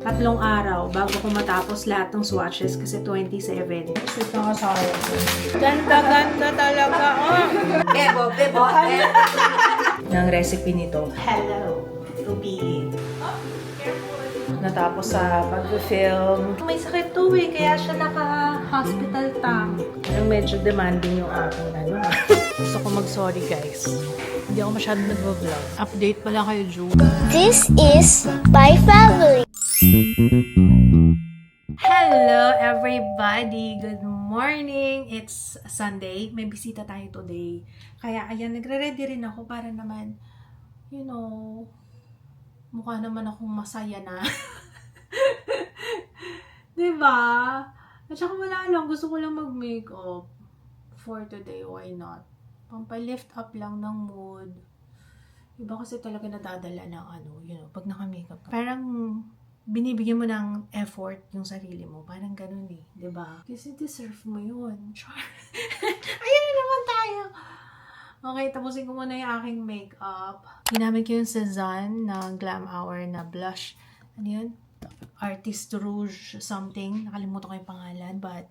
3 araw bago ko matapos lahat ng swatches kasi 27. Sweet na kasaya. Ganda-ganda talaga. Oh. Bebo. Ng recipe nito. Hello, Ruby. Natapos sa pag-film. May sakit to eh, kaya siya naka-hospital tank. Parang medyo demanding yung aking ano. Gusto ko mag-sorry guys. Hindi ako masyadong nag-vlog. Update pala kayo, Ju. This is my family. Hello everybody! Good morning! It's Sunday. May bisita tayo today. Kaya ayan, nagre-ready rin ako para naman, you know, mukha naman akong masaya na. Diba? At saka wala lang, gusto ko lang mag-makeup for today. Why not? Pampalift up lang ng mood. Iba kasi talaga nadadala ng ano, you know, pag naka-makeup ka. Parang binibigyan mo ng effort yung sarili mo. Parang ganun eh. Diba? Kasi deserve mo yun. Char. Ayan na naman tayo. Okay, tapusin ko muna yung aking makeup. Ginamit ko yung Cezanne na Glam Hour na blush. Ano yun? Artist Rouge something. Nakalimutan ko yung pangalan. But,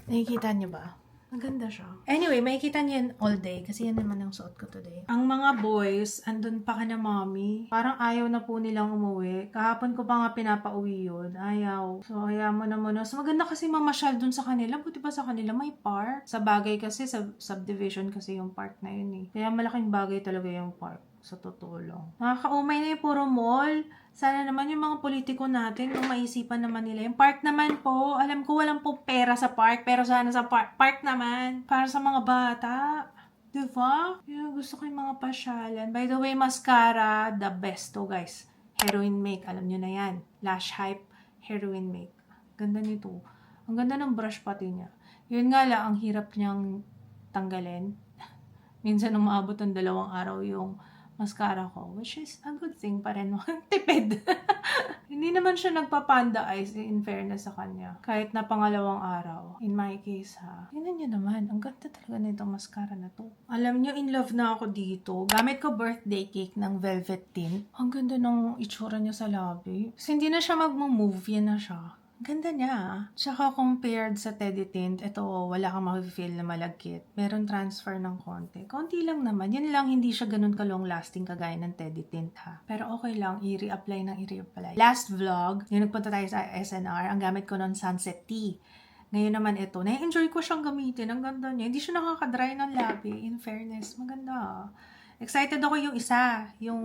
nakikita niyo ba? Maganda siya. Anyway, makikita niyo yan all day kasi yan naman ang suot ko today. Ang mga boys, andun pa ka na mommy. Parang ayaw na po nilang umuwi. Kahapon ko pa nga pinapauwi yun. Ayaw. So, kaya mo na muna. So, maganda kasi mamasyal dun sa kanila. Buti pa sa kanila may park. Sa bagay kasi, sa subdivision kasi yung park na yun eh. Kaya malaking bagay talaga yung park. Sa totoo lang. Nakakaumay na yung puro mall. Sana naman yung mga politiko natin, kung maisipan naman nila. Yung park naman po, alam ko walang po pera sa park, pero sana sa park naman. Para sa mga bata. Diba? Yung gusto ko yung mga pasyalan. By the way, mascara, the best to guys. Heroin Make, alam nyo na yan. Lash Hype, Heroin Make. Ganda nito. Ang ganda ng brush pati niya. Yun nga lang, ang hirap niyang tanggalin. Minsan umabot ng 2 araw yung mascara ko, which is a good thing pa rin. Tipid. Hindi naman siya nagpapanda eyes in fairness sa kanya. Kahit na pangalawang araw. In my case ha. Tingnan niyo naman. Ang ganda talaga nitong mascara na to. Alam niyo, in love na ako dito. Gamit ko birthday cake ng velvet tint. Ang ganda ng itsura niya sa labi. Kasi hindi na siya mag-move. Yan na siya. Ganda niya. Tsaka compared sa Teddy Tint, ito wala kang ma-feel na malagkit. Meron transfer ng konti. Konti lang naman. Yan lang, hindi siya ganun ka-long lasting kagaya ng Teddy Tint ha. Pero okay lang, i-reapply. Last vlog, yung nagpunta tayo sa SNR, ang gamit ko nun Sunset Tea. Ngayon naman ito, na-enjoy ko siyang gamitin. Ang ganda niya. Hindi siya nakaka-dry ng labi. In fairness, maganda. Excited ako yung isa, yung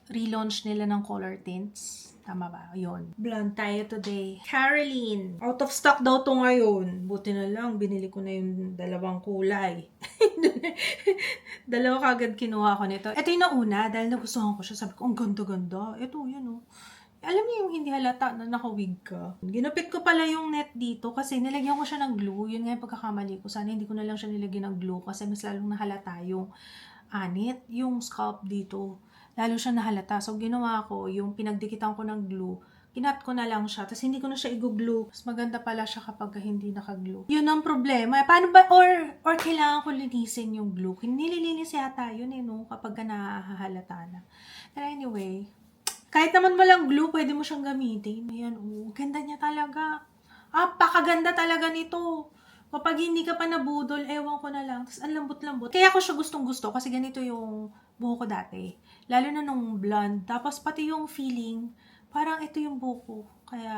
relaunch nila ng color tints. Tama ba? Yun. Blonde tayo today. Caroline. Out of stock daw to ngayon. Buti na lang, binili ko na yung 2 kulay. 2 kagad kinuha ko nito. Ito yung nauna, dahil nagustuhan ko siya. Sabi ko, ang ganda-ganda. Ito, yun o. Alam niyo yung hindi halata na nakawig ka. Ginupit ko pala yung net dito kasi nilagyan ko siya ng glue. Yun nga yung pagkakamali ko. Sana hindi ko na lang siya nilagyan ng glue kasi mas lalong nahalata yung anit, yung scalp dito. Lalo siya nahalata. So, ginawa ko, yung pinagdikitan ko ng glue, kinat ko na lang siya. Tapos, hindi ko na siya i-glue. Mas maganda pala siya kapag hindi naka-glue. Yun ang problema. Paano ba, or kailangan ko linisin yung glue? Nililinis yata yun eh, no? Kapag nahahalata na. But anyway, kahit naman walang glue, pwede mo siyang gamitin. Ayan, oh. Ganda niya talaga. Pakaganda talaga nito. Kapag hindi ka pa nabudol, ewan ko na lang. Tapos, ang lambot-lambot. Kaya ko siya gustong-gusto kasi ganito yung buhok ko dati. Lalo na nung blonde. Tapos, pati yung feeling, parang ito yung buhok ko. Kaya,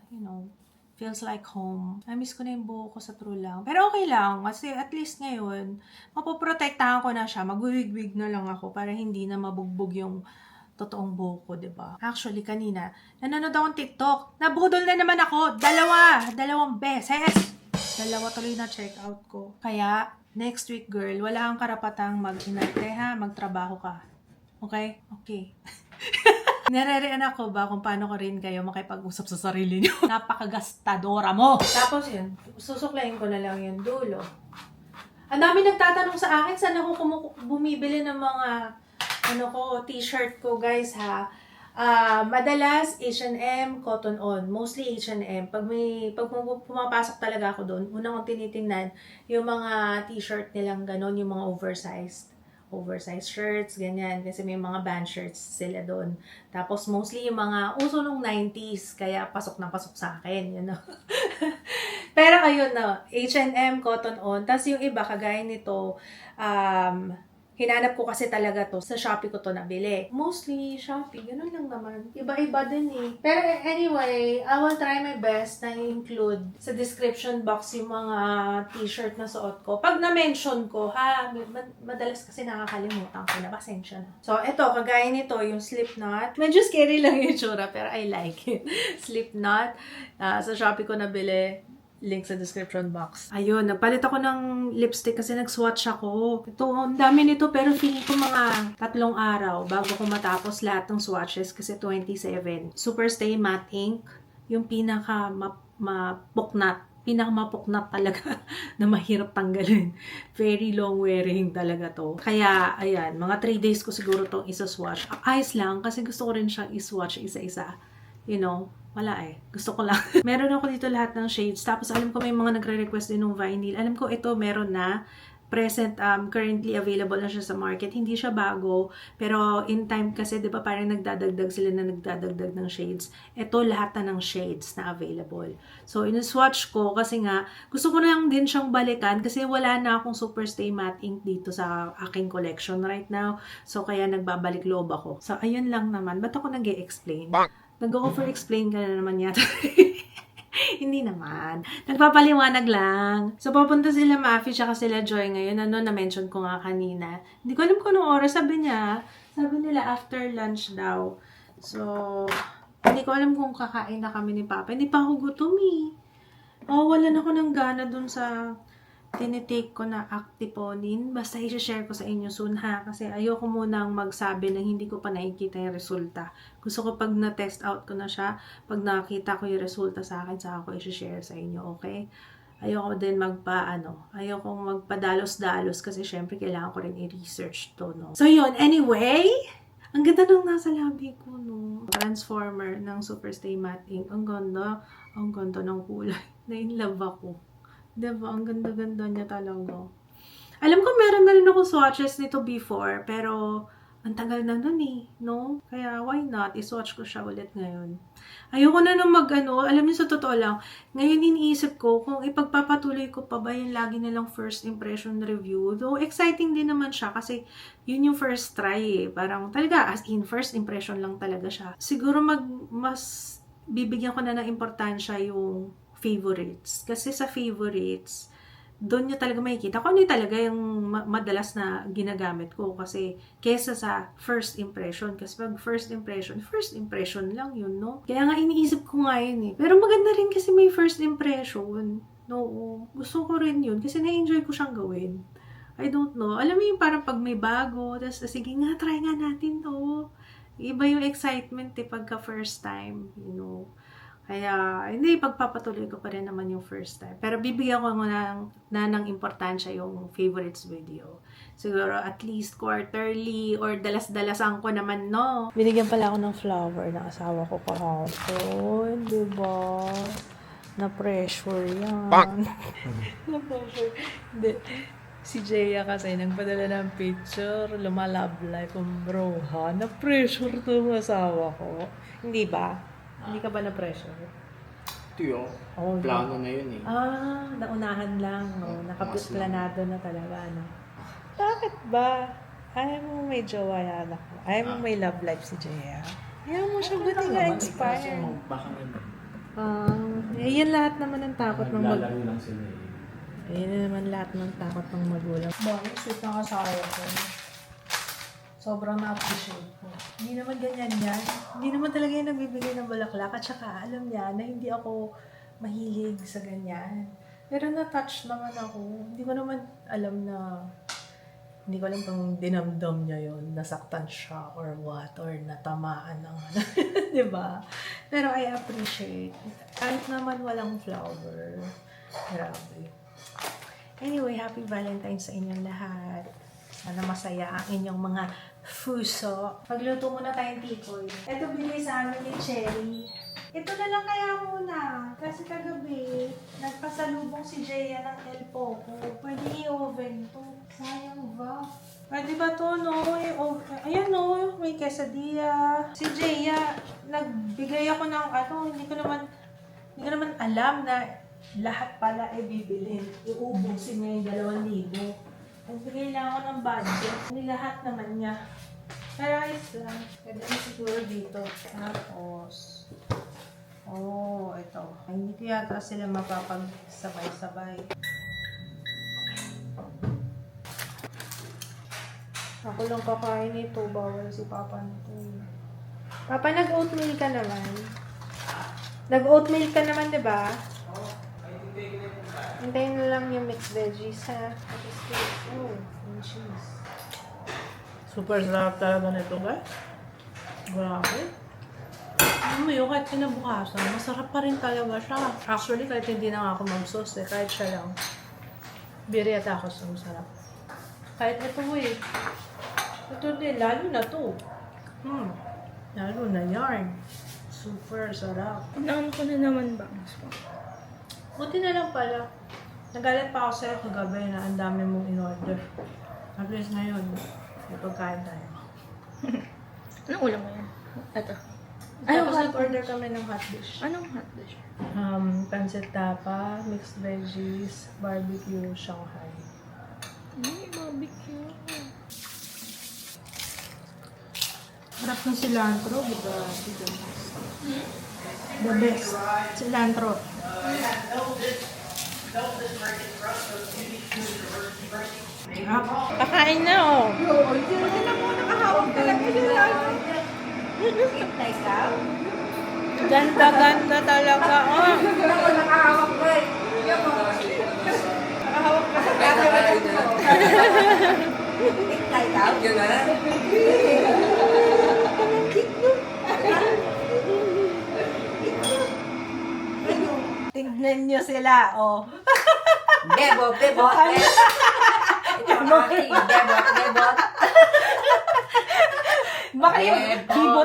you know, feels like home. I-miss ko na yung buhok ko sa true lang. Pero okay lang. Kasi at least ngayon, mapoprotektahan ko na siya. Mag-wig-wig na lang ako para hindi na mabugbog yung totoong buhok ko, diba? Actually, kanina, nanonood akong TikTok. Nabudol na naman ako. 2 beses. 2 tuloy na check out ko. Kaya, next week, girl, wala kang karapatang mag-inarte ha, magtrabaho ka. Okay? Okay. Nare-rean ako ba kung paano ko rin kayo makipag-usap sa sarili niyo? Napakagastadora mo! Tapos yun, susuklayin ko na lang yung dulo. Ang dami nagtatanong sa akin, saan ako bumibili ng mga t-shirt ko, guys, ha? Madalas H&M, Cotton On, mostly H&M. Pag pumapasok talaga ako doon, unang kong tinitingnan yung mga t-shirt nilang ganon, yung mga oversized. oversized shirts, ganyan. Kasi may mga band shirts sila doon. Tapos mostly yung mga uso nung 90s, kaya pasok na pasok sa akin, you know. Pero ayun na, H&M, Cotton On. Tapos yung iba, kagaya nito, hinanap ko kasi talaga to. Sa Shopee ko to nabili. Mostly Shopee, ganun lang naman. Iba-iba din eh. Pero anyway, I will try my best na include sa description box yung mga t-shirt na suot ko. Pag na-mention ko, madalas kasi nakakalimutan ko na. Pasensya na. So, eto, kagaya nito, yung Slipknot. Medyo scary lang yung tsura, pero I like it. Slipknot. Sa Shopee ko nabili. Link sa description box. Ayun, nagpalit ako ng lipstick kasi nag-swatch ako. Ito, ang dami nito pero feeling ko mga 3 araw bago ko matapos lahat ng swatches kasi 27. Superstay Matte Ink, yung mapuknat talaga na mahirap tanggalin. Very long wearing talaga to. Kaya, ayan, mga 3 days ko siguro itong isa-swatch. Ayos lang kasi gusto ko rin siyang i-swatch isa-isa. You know, wala eh. Gusto ko lang. Meron ako dito lahat ng shades. Tapos alam ko may mga nagre-request din ng vinyl. Alam ko ito meron na. Present, currently available na siya sa market. Hindi siya bago. Pero in time kasi, di ba parang nagdadagdag sila na nagdadagdag ng shades. Ito lahat na ng shades na available. So, in-swatch ko kasi nga, gusto ko lang din siyang balikan kasi wala na akong Superstay Matte Ink dito sa aking collection right now. So, kaya nagbabalik loob ako. So, ayun lang naman. Ba't ako nag-e-explain? Nag-over-explain ka na naman yata. Hindi naman. Nagpapaliwanag lang. So, papunta sila Mafi tsaka sila Joy ngayon. Na-mention ko nga kanina. Hindi ko alam kung anong oras. Sabi nila after lunch daw. So, hindi ko alam kung kakain na kami ni Papa. Hindi pa ako gutom eh. Wala na ako ng gana dun sa tinitake ko na Actiponin. Basta i-share ko sa inyo soon ha. Kasi ayoko munang magsabi na hindi ko pa nakikita yung resulta. Gusto ko pag na-test out ko na siya, pag nakita ko yung resulta sa akin, saka ko i-share sa inyo, okay? Ayoko din ayokong magpadalos-dalos kasi syempre kailangan ko rin i-research to, no? So yun, anyway, ang ganda nung nasa labi ko, no? Transformer ng Superstay Matte Ink. Ang ganda ng kulay. Na-inlove ako. Diba? Ang ganda-ganda niya talaga. Alam ko meron na rin ako swatches nito before, pero ang tagal na nun eh, no? Kaya why not? I-swatch ko siya ulit ngayon. Ayoko na nung alam niyo sa totoo lang, ngayon iniisip ko kung ipagpapatuloy ko pa ba yung lagi nilang first impression review. Though exciting din naman siya kasi yun yung first try eh. Parang talaga as in first impression lang talaga siya. Siguro mas bibigyan ko na ng importansya yung favorites. Kasi sa favorites, doon nyo talaga makikita kung ano talaga yung madalas na ginagamit ko. Kasi, kesa sa first impression. Kasi pag first impression lang yun, no? Kaya nga iniisip ko nga yun eh. Pero maganda rin kasi may first impression. No, gusto ko rin yun. Kasi na-enjoy ko siyang gawin. I don't know. Alam mo yung parang pag may bago, tapos sige nga, try nga natin to. Iba yung excitement eh pagka first time, you know. Kaya, hindi, pagpapatuloy ko pa rin naman yung first time. Pero bibigyan ko ng importansya yung favorites video. Siguro at least quarterly or dalas-dalasan ko naman, no? Binigyan pala ako ng flower ng asawa ko kahapon, diba? Na-pressure yan. Na-pressure. Hindi. Si Jaya kasi nagpadala ng picture, lumalove life ng bro, ha? Na-pressure to yung asawa ko. Hindi ba? Hindi ka ba na-pressure? Ito yun. Plano na yun eh. Naunahan lang. No? Nakaplanado na talaga. No? Bakit ba? Ayaw mo may jowa yan ako. Ayaw mo may love life si Jaya. Ayaw mo siya buti nga inspire. Yan lahat naman ng takot ng magulang. Naglalaro lang sila eh. Yan naman lahat ng takot ng magulang. Bakit? Sweet ng asawa ko. Sobrang na-appreciate ko. Hindi naman ganyan yan. Hindi naman talaga yung nagbibigay ng bulaklak. At saka alam niya na hindi ako mahilig sa ganyan. Pero na-touch naman ako. Hindi ko naman alam na hindi ko alam kung dinamdam niya yun. Nasaktan siya or what. Or natamaan ng diba? Pero I appreciate. Kahit naman walang flower. Grabe. Anyway, happy Valentine's sa inyong lahat. Sana masaya ang inyong mga fuso. Pagluto muna tayong tikoy. Ito binili sa amin ni Cherry. Ito na lang kaya muna. Kasi kagabi, nagpasalubong si Jaya ng El Poco. Pwede i-oven to. Sayang ba? Pwede ba to, no? Oh, ayan, no? May quesadilla. Si Jaya, nagbigay ako ng hindi ko naman alam na lahat pala ay bibilhin. Iubusin niya yung 2,000. Nagbigay lang ako ng budget. Hindi lahat naman niya. Pero ayos lang. Pwede na siguro dito. Tapos, ito. Ay, hindi ko yata sila mapapagsabay-sabay. Ako lang kakain nito. Bawal si Papa nito. Papa, nag-oatmeal ka naman. Nag-oatmeal ka naman, di ba? Hintayin na lang yung mixed veggies, ha? Yung cheese. Super sarap talaga nito, guys. Grabe. Alam mo yun, kahit kinabukasan, masarap pa rin talaga siya. Actually, kahit hindi na nga ako mag-sauce, kahit siya lang. Birria tacos ang sarap. Kahit ito ito din, lalo na to. Lalo na yarn. Super sarap. Naano ko na naman ba? Buti na lang pala. Nagalit pa ako sa'yo kagabi na ang dami mong in-order. At least ngayon, may pagkain tayo. Anong ulam mo yan? Ito. Tapos nag-order kami ng hot dish. Anong hot dish? Pancit tapa, mixed veggies, barbecue, Shanghai. Barbecue. Harap ng cilantro, diba? The best. Cilantro. Kakain na, oh. Ganda-ganda talaga, oh. Tignan nyo sila, oh. Bebot. Bebot. Baka yung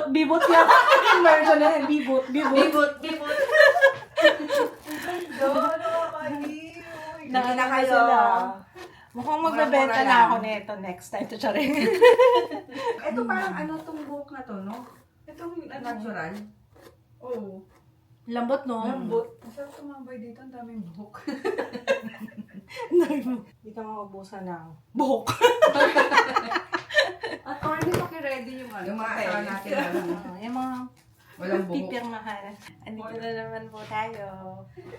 bibot lang. Immersion na yun, bibot. Hindi na kayo. Sila. Mukhang magbebenta na ako nito next time. Ito, charing. Ito parang tong buhok na to, no? Itong natural. Oo. Lambot, no? Lambot. Masarap tumambay dito, ang daming buhok. Hindi ka maubusan ng buhok. At already paki-ready yung yung mga asawa natin na Yung mga walang buhok. pipirmahan. Andito na naman po tayo.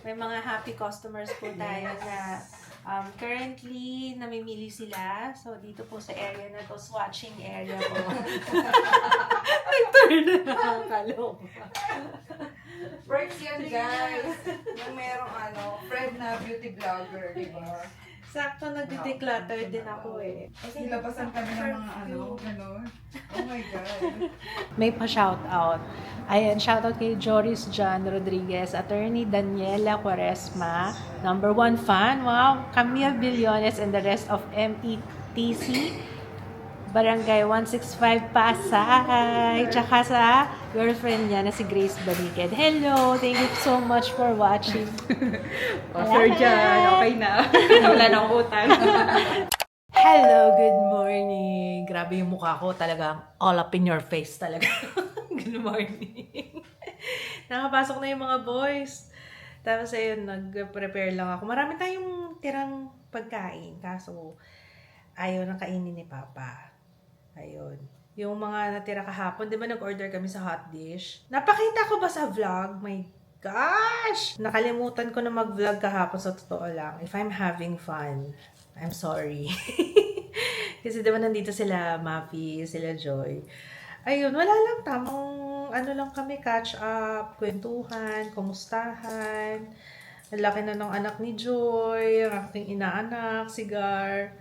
May mga happy customers po tayo na currently namimili sila. So, dito po sa area na to, swatching area po. Nag-turn na nakakaloka. Works yan, guys. Yung merong friend na beauty vlogger, di ba? Sakto nag-declutter din ako eh. Nilabasan kami ng mga gano'n. Oh my God. May pa-shoutout. Ayan, shoutout kay Joris John Rodriguez, Attorney Daniela Quaresma, number 1 fan, wow, Camille Billones, and the rest of METC, Barangay 165 Pasay, tsaka sa girlfriend niya na si Grace Baniked. Hello! Thank you so much for watching. Sir dyan, okay na. Wala na akong utang. Hello, good morning. Grabe yung mukha ko, talagang all up in your face talaga. Good morning. Nakapasok na yung mga boys. Tapos ayun, nag-prepare lang ako. Marami tayong tirang pagkain, kaso ayaw nang kainin ni Papa. Ayun. Yung mga natira kahapon, di ba nag-order kami sa hot dish? Napakita ko ba sa vlog? My gosh! Nakalimutan ko na mag-vlog kahapon sa totoo lang. If I'm having fun, I'm sorry. Kasi di ba nandito sila Mapi, sila Joy. Ayun, wala lang. Tamang lang kami, catch up, kwentuhan, kumustahan. Ang laki na ng anak ni Joy, ang aking inaanak, si Gar.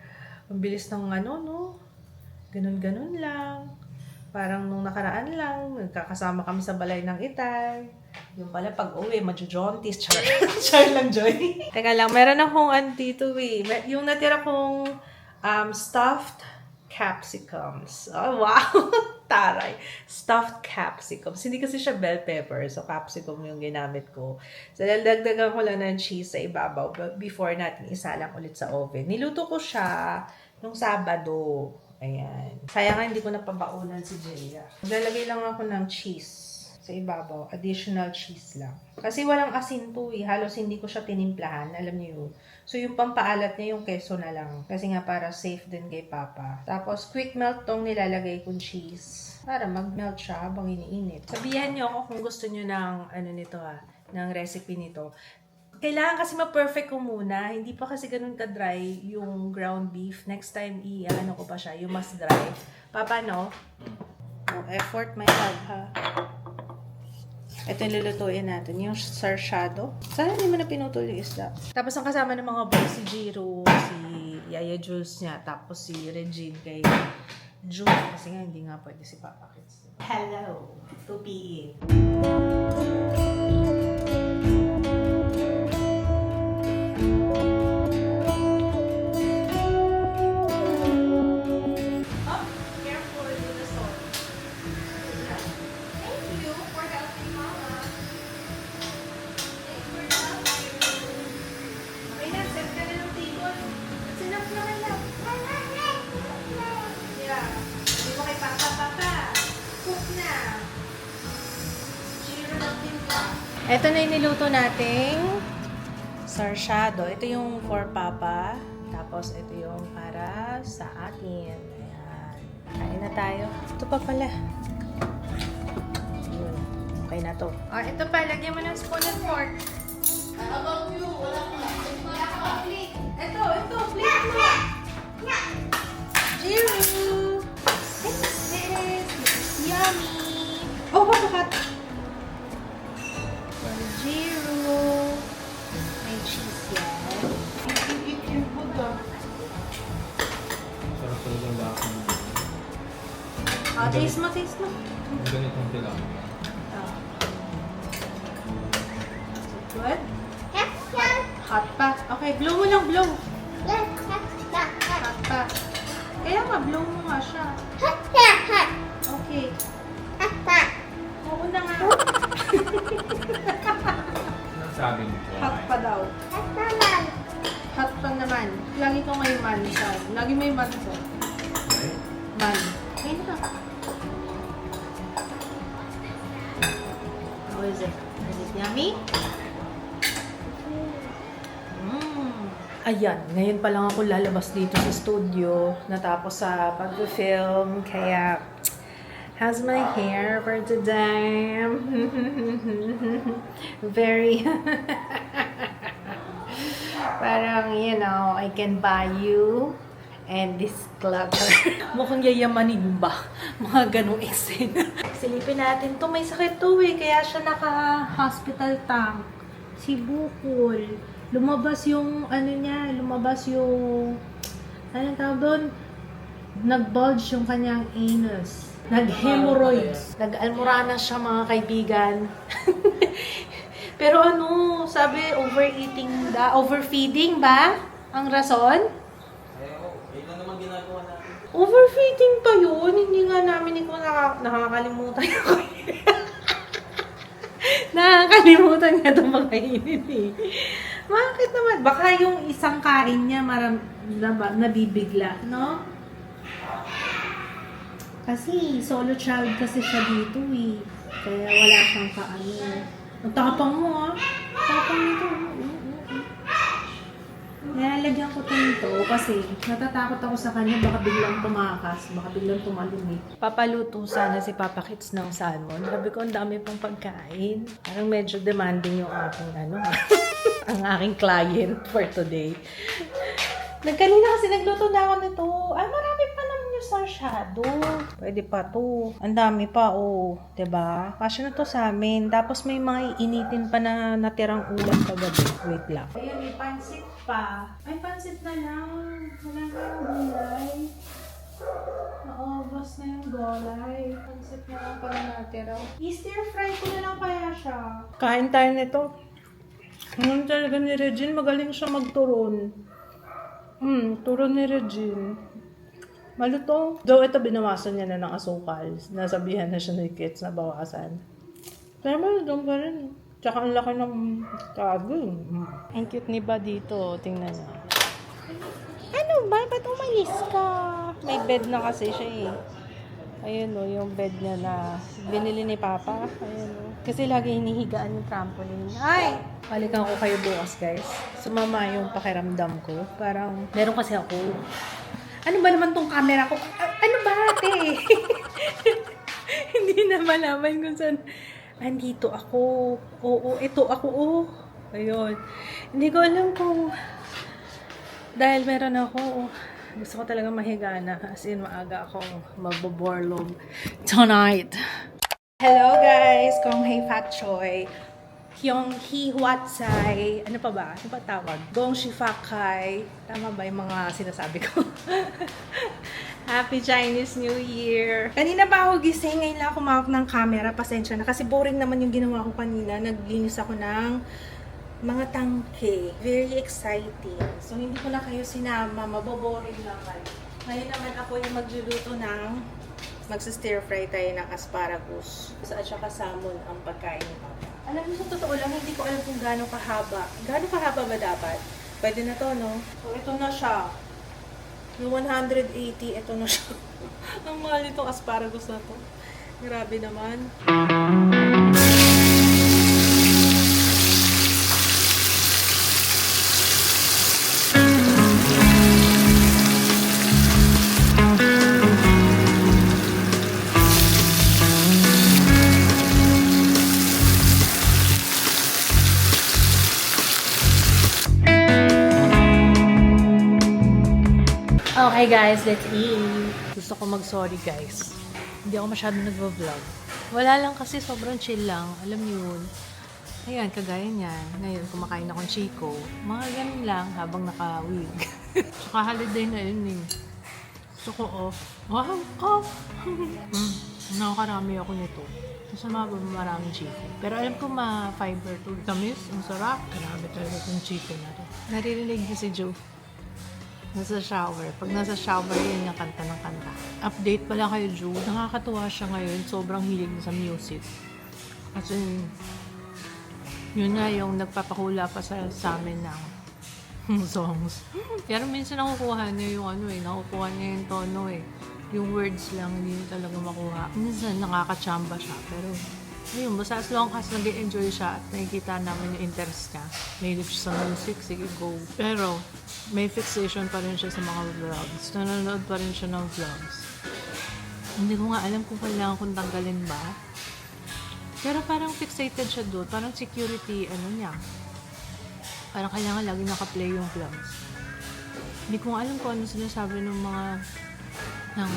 Ang bilis ng no? Ganun-ganun lang. Parang nung nakaraan lang, nagkakasama kami sa balay ng Itay. Yung pala pag-uwi, majujontis. Char lang, Joy. Teka lang, meron akong andito yung natira kong stuffed capsicums. Oh, wow! Taray. Stuffed capsicums. Hindi kasi siya bell pepper, so capsicum yung ginamit ko. So, dagdagan ko lang ng cheese sa ibabaw before natin isalang ulit sa oven. Niluto ko siya nung Sabado. Ayan. Sayang hindi ko napabaunan si Jaya. Maglalagay lang ako ng cheese sa ibabaw. Additional cheese lang. Kasi walang asin to eh. Halos hindi ko siya tinimplahan. Alam niyo yun. So, yung pampaalat niya yung keso na lang. Kasi nga para safe din kay Papa. Tapos, quick melt tong nilalagay kong cheese. Para mag-melt siya habang iniinit. Sabihan niyo ako kung gusto niyo ng, ng recipe nito. Kailangan kasi ma-perfect ko muna. Hindi pa kasi ganun ka-dry yung ground beef. Next time, ko pa siya. Yung mas dry. Papa, no? Oh, effort my love, ha? Ito yung lulutuin natin. Yung sarsyado. Sana hindi mo na pinutol yung isda. Tapos ang kasama ng mga boys, si Jiro, si Yaya Jules niya, tapos si Regine kay June. Kasi nga hindi nga pwede si Papa Kids. Hello! 2 p.m. Ito na yung niluto nating sarsyado. Ito yung for Papa. Tapos ito yung para sa akin. Ayan. Kain na tayo. Ito pa pala. Yun. Okay na to. Ito pa. Lagyan mo ng spoon and fork. How about you? Wala ka plate. Ito. Plate mo. Jiru. This is yummy. Oh, papakat. Jiro. May cheese yan. Sarap talaga ang lasa mo. Taste mo. Ang ganitong kailangan. Good? Hot pa. Okay, blow mo lang, blow. Hot pa. Kaya nga, blow mo nga siya. Okay. Oo na nga. Sabi mo. Hot pa daw. Hot pa naman. Lagi ko may man. Lagi may man ko. Man. Ayun na. How is it? Is it yummy? Ayan, ngayon pa lang ako lalabas dito sa studio. Natapos sa pag-film. Kaya, how's my hair for today? Very, parang, I can buy you and this clutter. Mukhang yayamanin ba? Mga ganong eksena. Silipin natin to. May sakit to eh. Kaya siya naka-hospital tank. Si Bukol. Lumabas yung, anong tawag doon? Nag-bulge yung kanyang anus. Nag-hemorrhoids. Nag-almorana siya, mga kaibigan. Pero sabi, overfeeding ba? Ang rason? Yun lang naman ginagawa natin. Overfeeding pa yun. Hindi nga namin nakakalimutan ako. Nakakalimutan nga itong makainin eh. Bakit naman? Baka yung isang kain niya nabibigla, no? Kasi solo child kasi siya dito eh. Kaya wala siyang kaano. Ang tapang mo Tapang nito. Nilalagyan ko nito kasi natatakot ako sa kanya baka biglang tumakas, baka biglang tumalumi. Papaluto sana si Papa Kids ng salmon. Sabi ko, ang dami pang pagkain. Parang medyo demanding yung aking ang aking client for today. Kanina kasi nagluto na ako nito. Ay, marami pa naman yung sarsyado. Pwede pa to. Ang dami pa, diba? Kasi na to sa amin. Tapos may mga initin pa na natirang ulam kagabi. Wait lang. Ayun, may pansit pa. Ay, pansit na lang. Wala na yung gulay. Naubos na yung gulay. Pansit na lang pala natira. I-stir fry ko na lang kaya siya. Kain tayo nito. Ngayon talaga ni Regine, magaling siya magturon. Turon ni Regine. Malutong. Though ito, binawasan niya na ng asukal. Nasabihan na siya ni Kits na bawasan. Pero malutong pa rin. Tsaka ang laki ng kagong. Ang cute ni ba dito? Tingnan niyo. Ano ba? Ba't umalis ka? May bed na kasi siya eh. Ayun o, yung bed niya na binili ni Papa. Ayun o. Kasi lagi hinihigaan yung trampoline. Ay! Balikan ko kayo bukas, guys. Sumama yung pakiramdam ko. Parang, meron kasi ako. Ano ba naman tong camera ko? Ano ba, ate? Hindi na malaman kung saan. Andito ako. Oo, ito ako. Oh. Ayun. Hindi ko alam kung dahil meron ako. Gusto ko talaga mahiga na. As in, maaga akong magboborlog tonight. Hello guys! Kong Hei Fat Choy. Yung Hi Huat Sai. Ano pa ba? Ano pa tawag? Gong Shi Fat Kai. Tama ba yung mga sinasabi ko? Happy Chinese New Year! Kanina pa ako gising. Ngayon lang ako mawak ng camera. Pasensya na. Kasi boring naman yung ginawa ko kanina. Naglinis ako ng mga tangke. Very exciting. So, hindi ko na kayo sinama. Maboboring lang kayo. Ngayon naman ako yung magluluto ng magsa-stir fry tayo ng asparagus. At saka salmon ang pagkain ni Papa. Alam niyo, sa totoo lang, hindi ko alam kung gaano kahaba. Gaano kahaba ba dapat? Pwede na to, no? So, ito na siya. Yung 180, ito na siya. Ang mahal itong asparagus na to. Grabe naman. Okay guys, let's eat. Gusto ko mag-sorry guys. Hindi ako masyado nag-vlog. Wala lang kasi sobrang chill lang. Alam niyo yun. Ayan, kagaya niyan. Ngayon, kumakain akong chiko. Mga ganun lang habang naka-wig. Tsaka holiday na yun eh. Gusto ko off. Wow, off! Nakakarami ako nito. Gusto maraming chiko. Pero alam ko ma-fiber to. Tamis, ang sarap. Grabe talaga itong chiko na to. Naririnig niyo si Joe. Nasa shower. Pag nasa shower, yun yung kanta ng kanta. Update pala kayo, Ju. Nakakatuwa siya ngayon. Sobrang hilig na sa music. Kasi, yun nga yung nagpapakula pa sa amin ng songs. Pero minsan nakukuha niya yung nakukuha niya yung tono eh. Yung words lang, hindi niya talaga makuha. Minsan nakakachamba siya. Pero, ayun, basta as long as nag-enjoy siya at nakikita namin yung interest niya, nailip siya sa music, sige, go. Pero, may fixation pa rin siya sa mga vlogs. Nanonood pa rin siya ng vlogs. Hindi ko nga alam kung kailangan kong tanggalin ba. Pero parang fixated siya doon. Parang security, niya. Parang kailangan lagi naka-play yung vlogs. Hindi ko nga alam kung ano sinasabi ng mga ng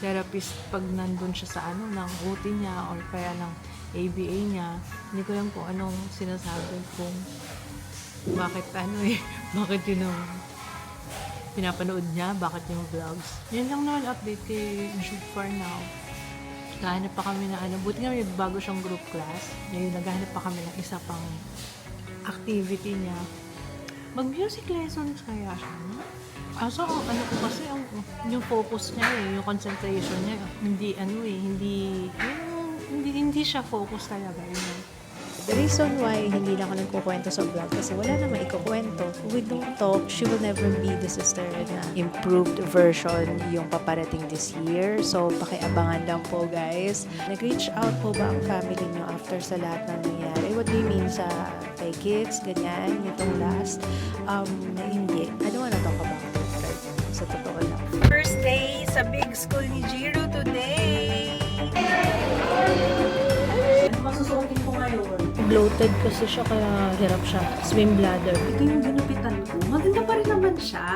therapist pag nandun siya sa ng OT niya or kaya ng ABA niya. Hindi ko alam kung anong sinasabi kung bakit bakit yun ang pinapanood niya, bakit yung vlogs. Yun lang naman update kay Jude for now. Naghahanap pa kami na buti nga may bago siyang group class. Ngayon, naghahanap pa kami ng isa pang activity niya. Mag-music lessons kaya siya, no? So, ko kasi, yung focus niya yung concentration niya, hindi siya focus talaga, The reason why hindi lang ako nagkukwento sa vlog kasi wala naman ikukwento. We don't talk, she will never be the sister na improved version yung paparating this year. So, pakiabangan lang po guys. Nag-reach out po ba ang family nyo after sa lahat ng nangyari? What do you mean sa kay kids, ganyan, itong last? Hindi. I don't wanna talk about it right now. Sa totoo lang. First day sa big school ni Jiro today! Ano masusuotin ko ngayon? Bloated kasi siya kaya hirap siya. Swim bladder. Ito yung ginupitan ko. Maganda pa rin naman siya.